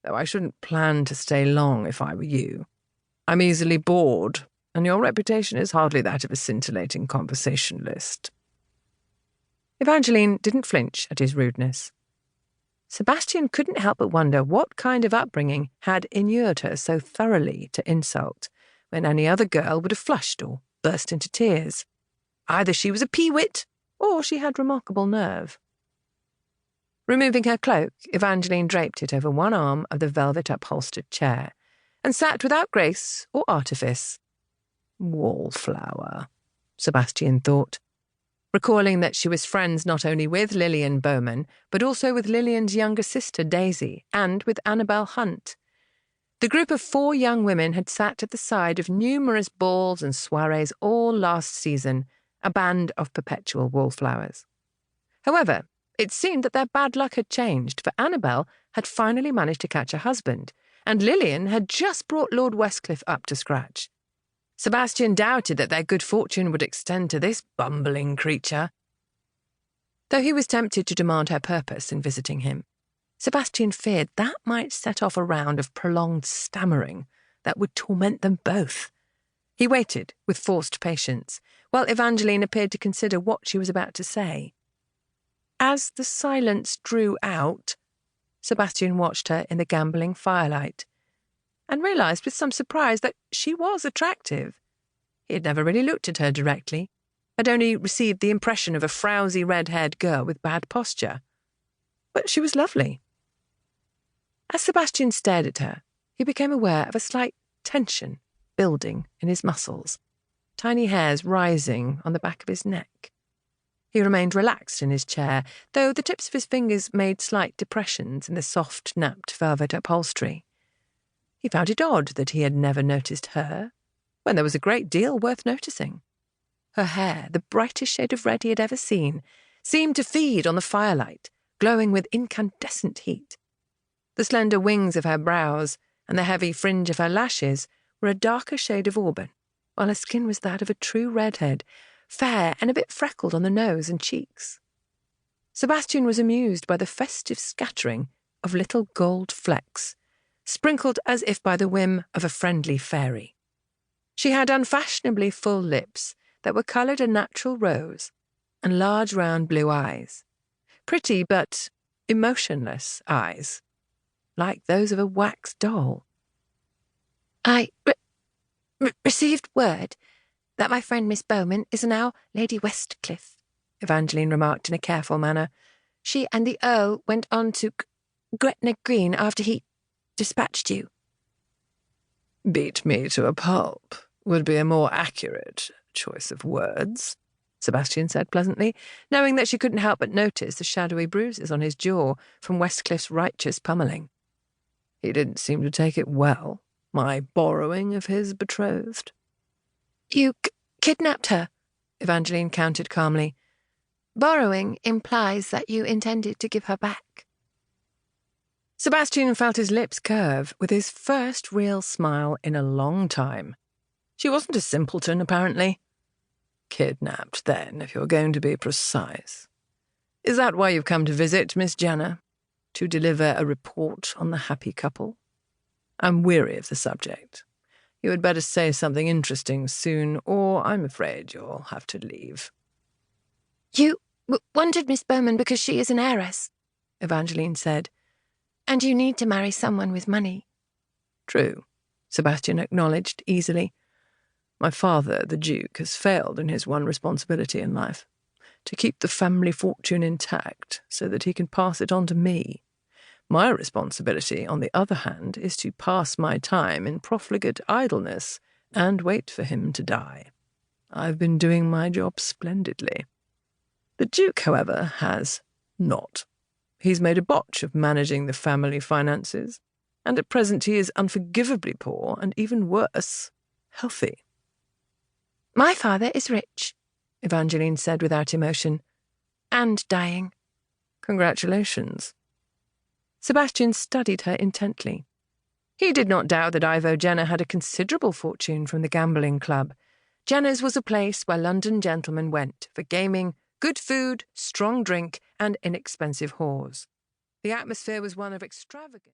though I shouldn't plan to stay long if I were you. I'm easily bored, and your reputation is hardly that of a scintillating conversationalist." Evangeline didn't flinch at his rudeness. Sebastian couldn't help but wonder what kind of upbringing had inured her so thoroughly to insult, when any other girl would have flushed or burst into tears. Either she was a peewit, or she had remarkable nerve. Removing her cloak, Evangeline draped it over one arm of the velvet-upholstered chair, and sat without grace or artifice. Wallflower, Sebastian thought, recalling that she was friends not only with Lillian Bowman, but also with Lillian's younger sister Daisy, and with Annabel Hunt. The group of 4 young women had sat at the side of numerous balls and soirees all last season, a band of perpetual wallflowers. However, it seemed that their bad luck had changed, for Annabel had finally managed to catch a husband, and Lillian had just brought Lord Westcliff up to scratch. Sebastian doubted that their good fortune would extend to this bumbling creature. Though he was tempted to demand her purpose in visiting him, Sebastian feared that might set off a round of prolonged stammering that would torment them both. He waited with forced patience, while Evangeline appeared to consider what she was about to say. As the silence drew out, Sebastian watched her in the gambling firelight, and realised with some surprise that she was attractive. He had never really looked at her directly, had only received the impression of a frowsy red-haired girl with bad posture. But she was lovely. As Sebastian stared at her, he became aware of a slight tension building in his muscles, tiny hairs rising on the back of his neck. He remained relaxed in his chair, though the tips of his fingers made slight depressions in the soft, napped velvet upholstery. He found it odd that he had never noticed her, when there was a great deal worth noticing. Her hair, the brightest shade of red he had ever seen, seemed to feed on the firelight, glowing with incandescent heat. The slender wings of her brows and the heavy fringe of her lashes were a darker shade of auburn, while her skin was that of a true redhead, fair and a bit freckled on the nose and cheeks. Sebastian was amused by the festive scattering of little gold flecks, sprinkled as if by the whim of a friendly fairy. She had unfashionably full lips that were coloured a natural rose, and large round blue eyes. Pretty but emotionless eyes, like those of a wax doll. "I received word that my friend Miss Bowman is now Lady Westcliff," Evangeline remarked in a careful manner. "She and the Earl went on to Gretna Green after he dispatched you." "Beat me to a pulp would be a more accurate choice of words," Sebastian said pleasantly, knowing that she couldn't help but notice the shadowy bruises on his jaw from Westcliff's righteous pummelling. He didn't seem to take it well, my borrowing of his betrothed. "You kidnapped her," Evangeline countered calmly. "Borrowing implies that you intended to give her back." Sebastian felt his lips curve with his first real smile in a long time. She wasn't a simpleton, apparently. Kidnapped, then, if you're going to be precise. Is that why you've come to visit, Miss Jenner? To deliver a report on the happy couple? I'm weary of the subject. You had better say something interesting soon, or I'm afraid you'll have to leave. "You wanted Miss Bowman because she is an heiress," Evangeline said, "and you need to marry someone with money." "True," Sebastian acknowledged easily. "My father, the Duke, has failed in his one responsibility in life, to keep the family fortune intact so that he can pass it on to me. My responsibility, on the other hand, is to pass my time in profligate idleness and wait for him to die. I've been doing my job splendidly. The Duke, however, has not. He's made a botch of managing the family finances, and at present he is unforgivably poor, and even worse, healthy." "My father is rich," Evangeline said without emotion, "and dying." "Congratulations." Sebastian studied her intently. He did not doubt that Ivo Jenner had a considerable fortune from the gambling club. Jenner's was a place where London gentlemen went for gaming, good food, strong drink, and inexpensive whores. The atmosphere was one of extravagance.